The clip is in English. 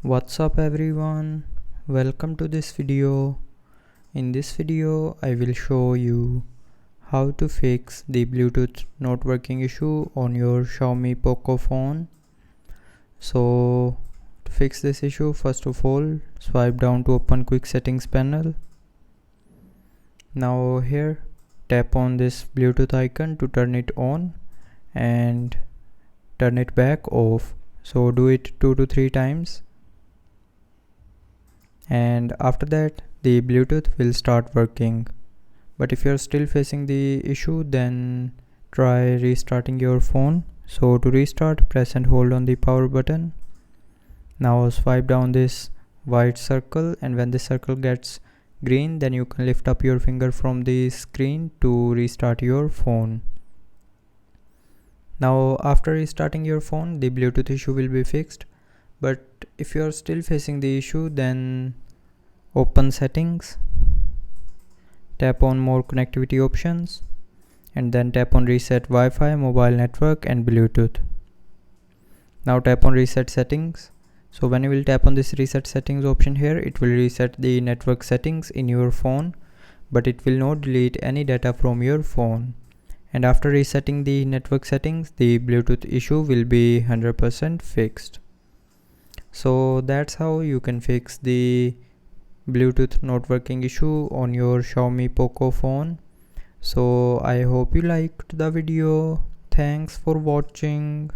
What's up everyone, welcome to this video. In this video I will show you how to fix the Bluetooth not working issue on your Xiaomi POCO phone. So to fix this issue, first of all swipe down to open quick settings panel. Now here tap on this Bluetooth icon to turn it on and turn it back off. So do it 2 to 3 times. And after that the Bluetooth will start working. But if you're still facing the issue, then try restarting your phone. So to restart, press and hold on the power button. Now swipe down this white circle, and when the circle gets green, then you can lift up your finger from the screen to restart your phone. Now after restarting your phone, the Bluetooth issue will be fixed. But if you are still facing the issue, then open settings, tap on more connectivity options, and then tap on reset Wi-Fi, mobile network and Bluetooth. Now tap on reset settings. So when you will tap on this reset settings option here, it will reset the network settings in your phone, but it will not delete any data from your phone. And after resetting the network settings, the Bluetooth issue will be 100% fixed. So that's how you can fix the Bluetooth not working issue on your Xiaomi POCO phone. So I hope you liked the video. Thanks for watching.